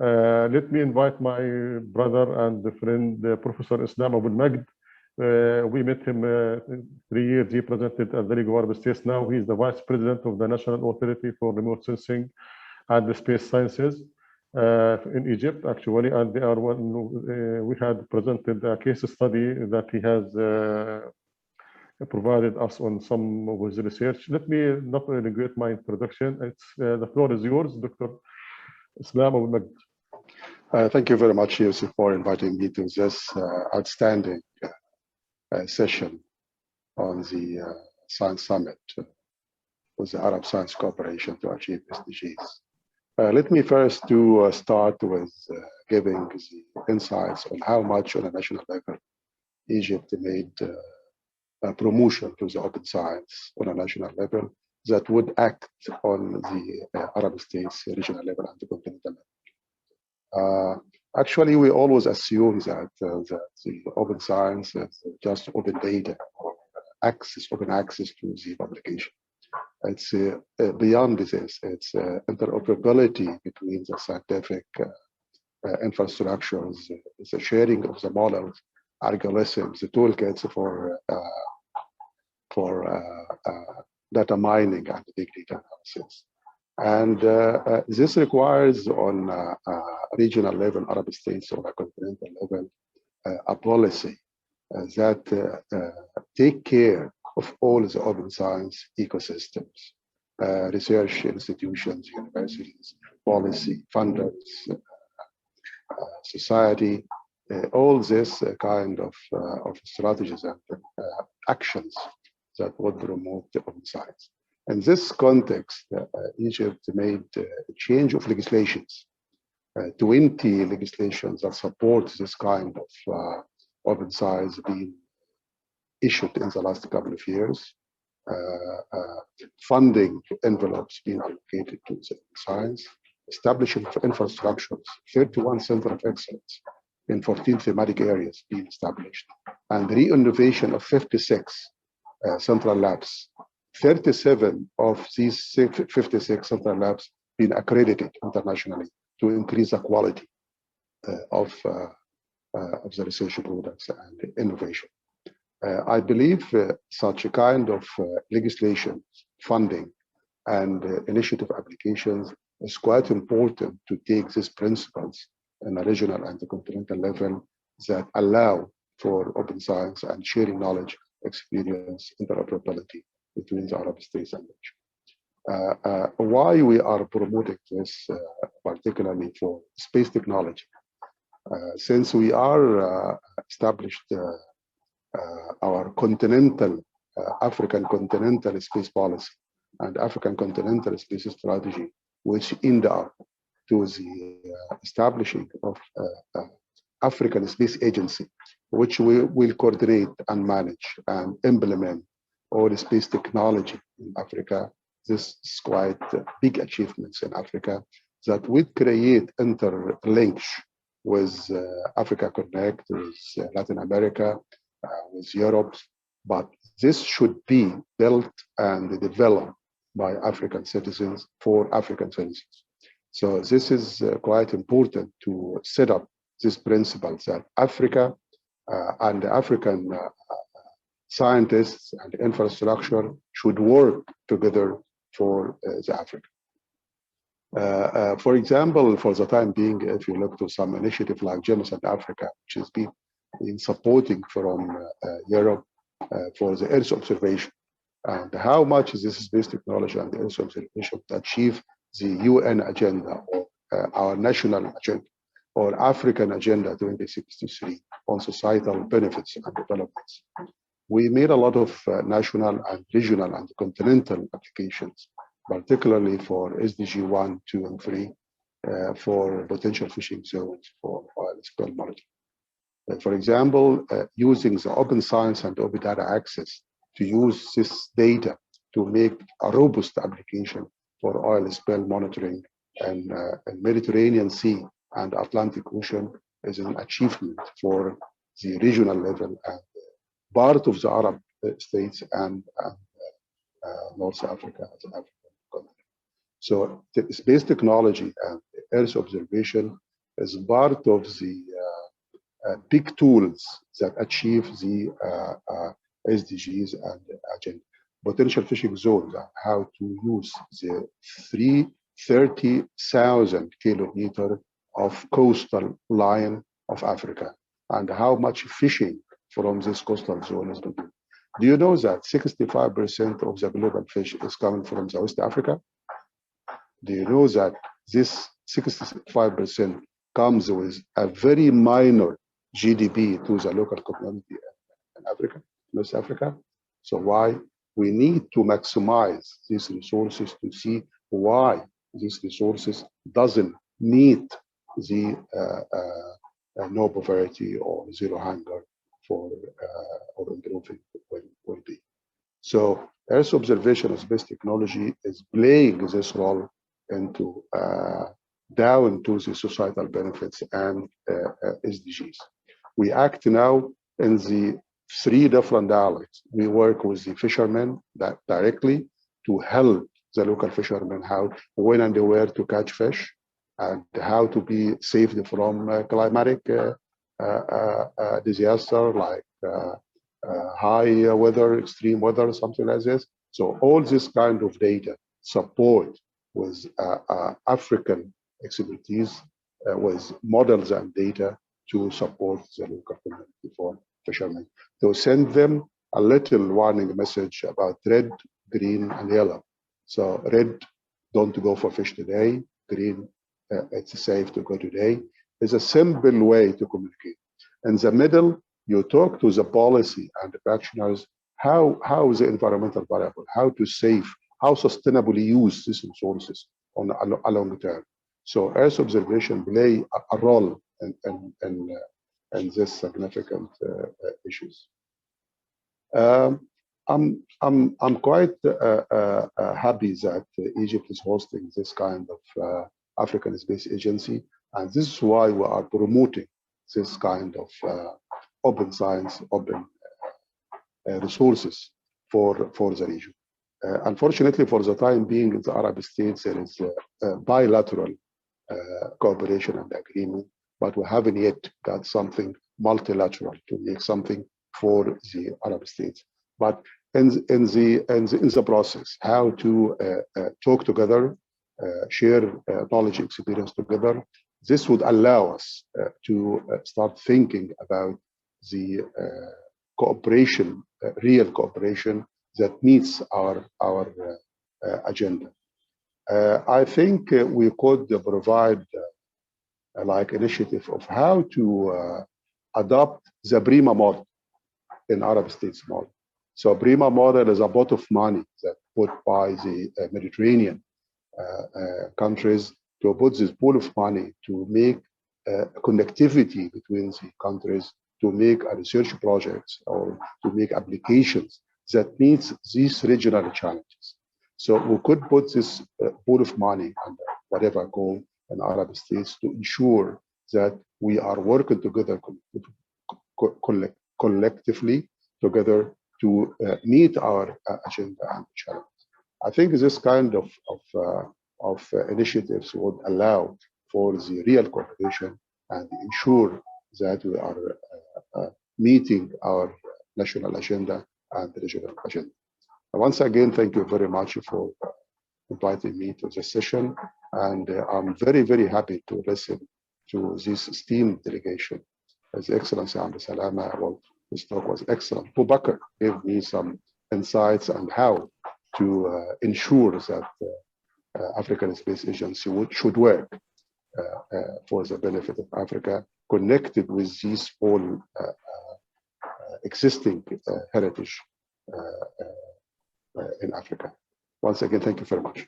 Let me invite my brother and friend, Professor Islam Abou Majd. We met him 3 years. He presented at the League of Arab States. Now he's the Vice President of the National Authority for Remote Sensing and the Space Sciences in Egypt, actually. And they are one. We had presented a case study that he has provided us on some of his research. Let me not regret my introduction. It's the floor is yours, Dr. Islam Abou Majd. Thank you very much, Yusuf, for inviting me to this outstanding session on the Science Summit with the Arab Science Cooperation to achieve SDGs. Let me first start with giving the insights on how much on a national level Egypt made a promotion to the open science on a national level that would act on the Arab states regional level and the continental level. Actually, we always assume that the open science is just open data or open access to the publication. It's beyond this. It's interoperability between the scientific infrastructures, the sharing of the models, algorithms, the toolkits for data mining and big data analysis. And this requires on a regional level, Arab states, or a continental level, a policy that take care of all the open science ecosystems, research institutions, universities, policy, funders, society, all this kind of strategies and actions that would promote the open science. In this context, Egypt made a change of legislations, 20 legislations that support this kind of open science being issued in the last couple of years, funding envelopes being allocated to the science, establishing infrastructures, 31 centers of excellence in 14 thematic areas being established, and re-innovation of 56 central labs. 37 of these 56 central labs being accredited internationally to increase the quality of the research products and innovation. I believe such a kind of legislation, funding, and initiative applications is quite important to take these principles in a regional and the continental level that allow for open science and sharing knowledge, experience, interoperability between the Arab states and region. Why we are promoting this, particularly for space technology? Since we are established our continental, African continental space policy and African continental space strategy, which end up to the establishing of African Space Agency, which we will coordinate and manage and implement all the space technology in Africa. This is quite big achievements in Africa that would create interlinks with Africa Connect, with Latin America, with Europe, but this should be built and developed by African citizens for African citizens. So this is quite important to set up these principles that Africa and the African scientists and infrastructure should work together for the Africa. For example, for the time being, if you look to some initiative like Genocide Africa, which is being supporting from Europe for the Earth observation, and how much is this space technology and the Earth observation to achieve the UN agenda or our national agenda or African agenda 2063 on societal benefits and developments. We made a lot of national and regional and continental applications, particularly for SDG 1, 2, and 3, for potential fishing zones for oil spill monitoring. For example, using the open science and open data access to use this data to make a robust application for oil spill monitoring in Mediterranean Sea and Atlantic Ocean is an achievement for the regional level and part of the Arab states and North Africa as an African continent. So space technology and Earth observation is part of the big tools that achieve the SDGs and agenda. Potential fishing zones, how to use the 30,000 kilometers of coastal line of Africa, and how much fishing from this coastal zone is being. Do you know that 65% of the global fish is coming from the West Africa? Do you know that this 65% comes with a very minor GDP to the local community in Africa, West Africa? So why we need to maximize these resources to see why these resources doesn't meet the no poverty or zero hunger for or improving well-being. So Earth observation space technology is playing this role into down to the societal benefits and SDGs. We act now in the 3 different dialects. We work with the fishermen directly to help the local fishermen how, when and where to catch fish, and how to be saved from climatic disaster like high weather, extreme weather, something like this. So all this kind of data support with African expertise with models and data to support the local community for fishermen. To send them a little warning message about red, green, and yellow. So red, don't go for fish today. Green, it's safe to go today. It's a simple way to communicate. In the middle, you talk to the policy and the practitioners how the environmental variable, how to save, how sustainably use these resources on a long term. So Earth observation play a role in this significant issues. I'm quite happy that Egypt is hosting this kind of African Space Agency, and this is why we are promoting this kind of open science, open resources for the region. Unfortunately, for the time being, in the Arab states, there is bilateral cooperation and agreement, but we haven't yet got something multilateral to make something for the Arab states. But in the process, how to talk together, share knowledge, experience together, this would allow us to start thinking about the cooperation, real cooperation that meets our agenda. I think we could provide like initiative of how to adopt the PRIMA model in Arab states model. So PRIMA model is a pot of money that put by the Mediterranean countries to put this pool of money to make connectivity between the countries, to make a research projects or to make applications that meets these regional challenges. So we could put this pool of money under whatever goal in Arab states to ensure that we are working together collectively together to meet our agenda and challenge. I think this kind of initiatives would allow for the real cooperation and ensure that we are meeting our national agenda and regional agenda. Once again, thank you very much for inviting me to this session, and I'm very, very happy to listen to this esteemed delegation. His Excellency Amr Salama, well, his talk was excellent. Abu Bakr gave me some insights on how to ensure that African Space Agency should work for the benefit of Africa, connected with these all existing heritage in Africa. Once again, thank you very much.